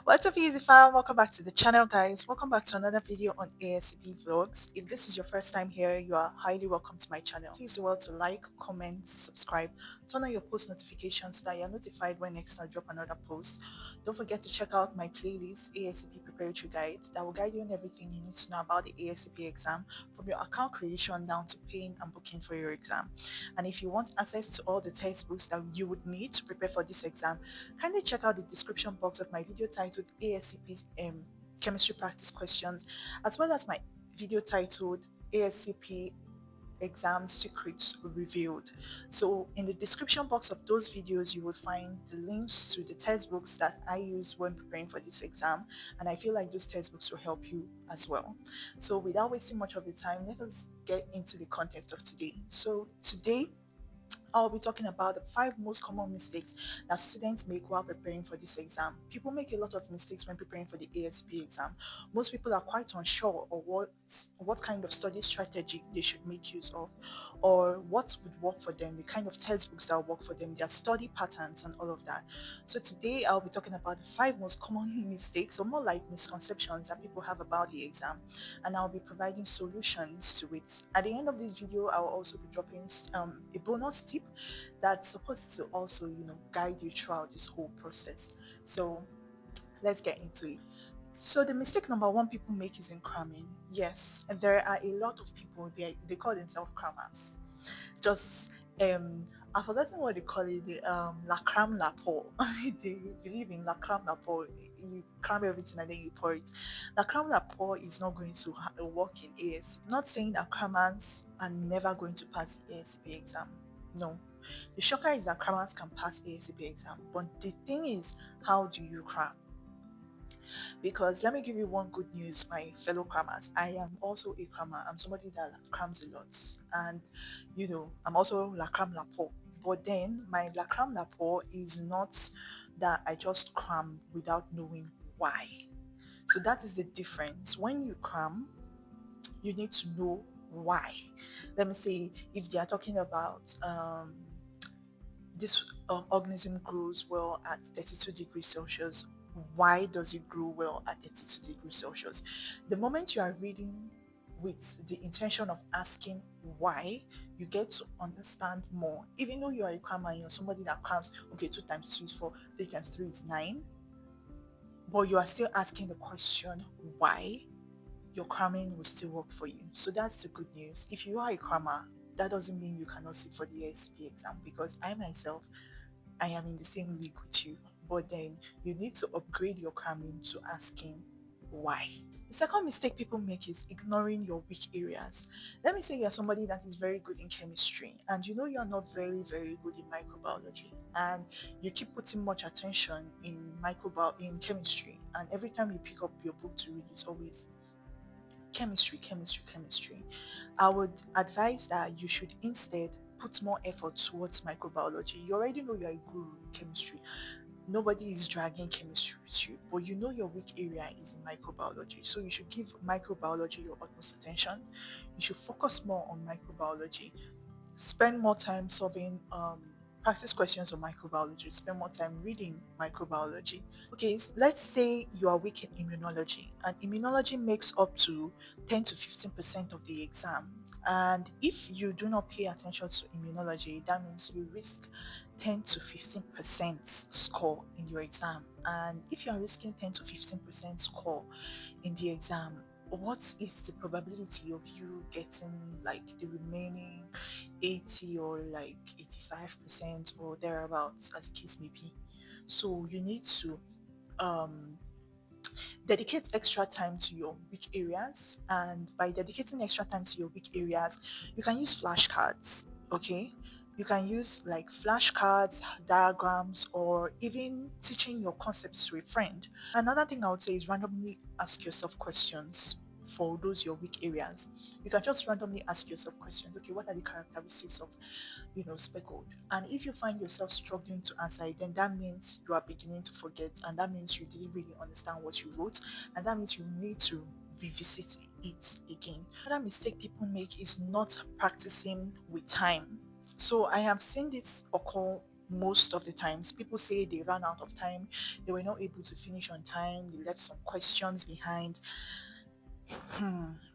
What's up, easy fam? Welcome back to the channel, guys. Welcome back to another video on ASCP vlogs. If this is your first time here, you are highly welcome to my channel. Please do well to like, comment, subscribe, turn on your post notifications so that you're notified when next I drop another post. Don't forget to check out my playlist, ASCP Preparatory Guide, that will guide you on everything you need to know about the ASCP exam, from your account creation down to paying and booking for your exam. And if you want access to all the textbooks that you would need to prepare for this exam, kindly check out the description box of my video titled ASCP Chemistry Practice Questions, as well as my video titled ASCP Exam Secrets Revealed. So in the description box of those videos, you will find the links to the textbooks that I use when preparing for this exam, and I feel like those textbooks will help you as well. So without wasting much of the time, let us get into the content of today. So today I'll be talking about the 5 most common mistakes that students make while preparing for this exam. People make a lot of mistakes when preparing for the ASP exam. Most people are quite unsure of what kind of study strategy they should make use of, or what would work for them, the kind of textbooks that will work for them, their study patterns and all of that. So today I'll be talking about the 5 most common mistakes, or more like misconceptions, that people have about the exam, and I'll be providing solutions to it. At the end of this video, I'll also be dropping a bonus tip that's supposed to also, guide you throughout this whole process. So let's get into it. So the mistake number one people make is in cramming. Yes, and there are a lot of people, they call themselves crammers. Just I've forgotten what they call it, the la cram la pour. They believe in la cram la pour. You cram everything and then you pour it. La cram la pour is not going to work in ASP. Not saying that crammers are never going to pass the ASP exam. No. The shocker is that crammers can pass ASP exam, but the thing is, how do you cram? Because let me give you one good news, my fellow crammers. I am also a crammer. I'm somebody that crams a lot. And I'm also la cram la pour. But then my la cram la pour is not that I just cram without knowing why. So that is the difference. When you cram, you need to know why. Let me say, if they are talking about this organism grows well at 32 degrees Celsius. Why does it grow well at 32 degrees Celsius? The moment you are reading with the intention of asking why, you get to understand more. Even though you are a crammer, you're somebody that crams, okay, 2 times 2 is 4, 3 times 3 is 9, but you are still asking the question why, your cramming will still work for you. So that's the good news. If you are a crammer, that doesn't mean you cannot sit for the ASP exam, because I myself, I am in the same league with you. But then you need to upgrade your cramming to asking why. The second mistake people make is ignoring your weak areas. Let me say you're somebody that is very good in chemistry, and you know you're not very, very good in microbiology, and you keep putting much attention in in chemistry, and every time you pick up your book to read, it's always chemistry, chemistry, chemistry. I would advise that you should instead put more effort towards microbiology. You already know you're a guru in chemistry. Nobody is dragging chemistry with you, but you know your weak area is in microbiology. So you should give microbiology your utmost attention. You should focus more on microbiology. Spend more time solving practice questions on microbiology. Spend more time reading microbiology. Okay, let's say you are weak in immunology, and immunology makes up to 10 to 15% of the exam. And if you do not pay attention to immunology, that means you risk 10 to 15% score in your exam. And if you are risking 10 to 15% score in the exam, what is the probability of you getting like the remaining 80 or like 85% or thereabouts, as the case may be? So you need to um dedicate extra time to your weak areas, and by dedicating extra time to your weak areas, you can use flashcards. Okay, you can use like flashcards, diagrams, or even teaching your concepts to a friend. Another thing I would say is randomly ask yourself questions for those your weak areas. You can just randomly ask yourself questions. Okay, what are the characteristics of speckled? And if you find yourself struggling to answer it, then that means you are beginning to forget, and that means you didn't really understand what you wrote, and that means you need to revisit it again. Another mistake people make is not practicing with time. So I have seen this occur most of the times. People say they ran out of time, they were not able to finish on time, they left some questions behind.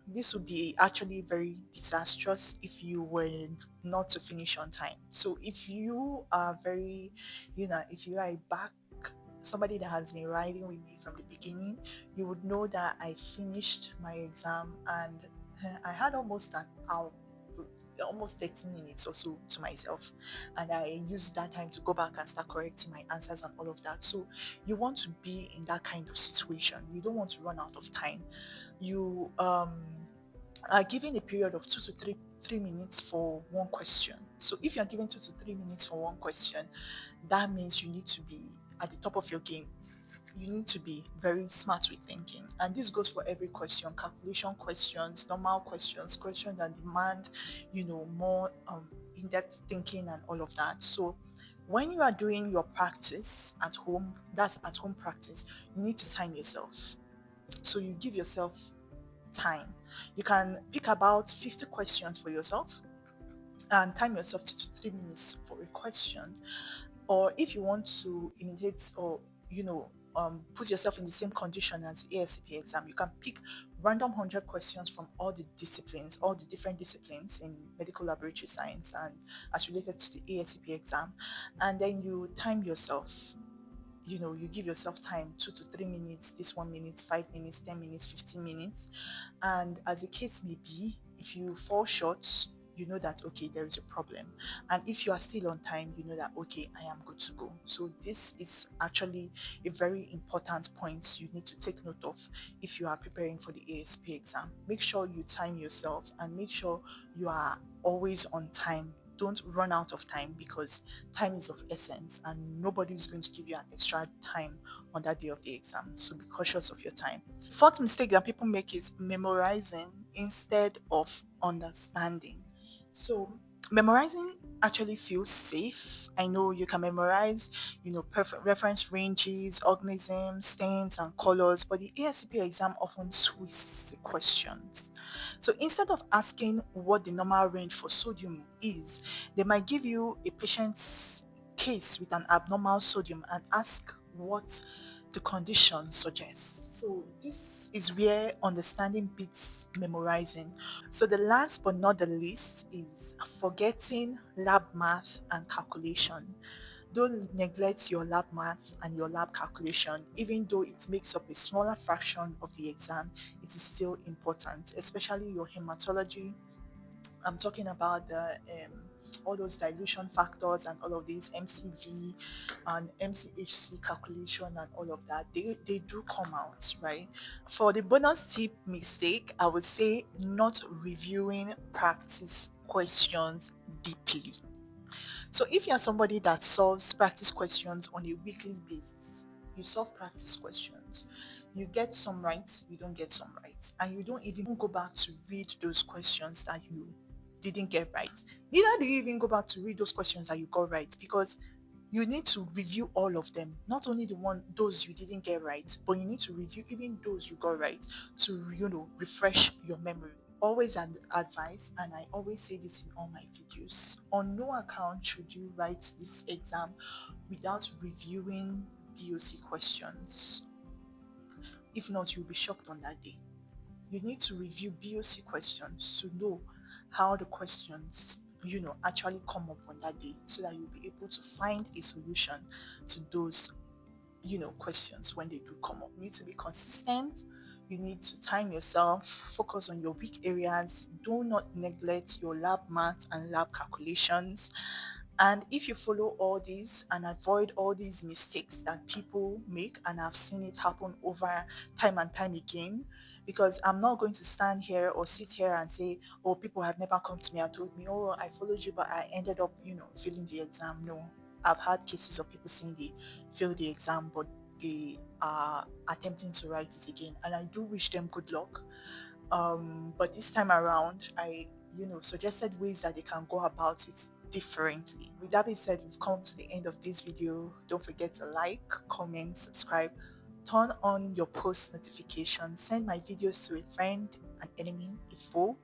This would be actually very disastrous if you were not to finish on time. So if you are very, if you are a back somebody that has been riding with me from the beginning, you would know that I finished my exam and I had almost an hour, almost 30 minutes or so to myself, and I used that time to go back and start correcting my answers and all of that. So you want to be in that kind of situation. You don't want to run out of time. You are given a period of 2 to 3 minutes for one question. So if you're given 2 to 3 minutes for one question, that means you need to be at the top of your game. You need to be very smart with thinking. And this goes for every question: calculation questions, normal questions, questions that demand, more in-depth thinking and all of that. So when you are doing your practice at home, that's at home practice, you need to time yourself. So you give yourself time. You can pick about 50 questions for yourself and time yourself to 3 minutes for a question. Or if you want to imitate or put yourself in the same condition as the ASCP exam, you can pick random 100 questions from all the disciplines, all the different disciplines in medical laboratory science and as related to the ASCP exam, and then you time yourself. You give yourself time, 2 to 3 minutes, this 1 minute, 5 minutes, 10 minutes, 15 minutes. And as the case may be, if you fall short, you know that, okay, there is a problem. And if you are still on time, you know that, okay, I am good to go. So this is actually a very important point you need to take note of if you are preparing for the ASP exam. Make sure you time yourself and make sure you are always on time. Don't run out of time, because time is of essence and nobody is going to give you an extra time on that day of the exam. So be cautious of your time. Fourth mistake that people make is memorizing instead of understanding. So memorizing actually feels safe. I know you can memorize, perfect reference ranges, organisms, stains, and colors, but the ASCP exam often twists the questions. So instead of asking what the normal range for sodium is, they might give you a patient's case with an abnormal sodium and ask what the condition suggests. So this is where understanding beats memorizing. So the last but not the least is forgetting lab math and calculation. Don't neglect your lab math and your lab calculation. Even though it makes up a smaller fraction of the exam, it is still important, especially your hematology. I'm talking about the all those dilution factors and all of these MCV and MCHC calculation and all of that. They do come out, right? For the bonus tip mistake, I would say not reviewing practice questions deeply. So if you're somebody that solves practice questions on a weekly basis, you solve practice questions, you get some right, you don't get some right, and you don't even go back to read those questions that you didn't get right. Neither do you even go back to read those questions that you got right, because you need to review all of them, not only those you didn't get right, but you need to review even those you got right to refresh your memory. Always an advice, and I always say this in all my videos: on no account should you write this exam without reviewing BOC questions. If not, you'll be shocked on that day. You need to review BOC questions to know how the questions actually come up on that day, so that you'll be able to find a solution to those questions when they do come up. You need to be consistent. You need to time yourself, focus on your weak areas. Do not neglect your lab math and lab calculations. And if you follow all these and avoid all these mistakes that people make, and I've seen it happen over time and time again, because I'm not going to stand here or sit here and say, oh, people have never come to me and told me, oh, I followed you, but I ended up, failing the exam. No, I've had cases of people saying they failed the exam, but they are attempting to write it again. And I do wish them good luck. But this time around, I suggested ways that they can go about it differently. With that being said, we've come to the end of this video. Don't forget to like, comment, subscribe, turn on your post notifications, send my videos to a friend an enemy, a foe,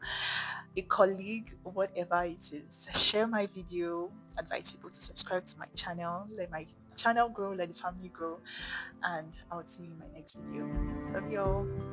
a colleague, whatever it is. Share my video, advise people to subscribe to my channel, let my channel grow, let the family grow, and I'll see you in my next video. Love you all.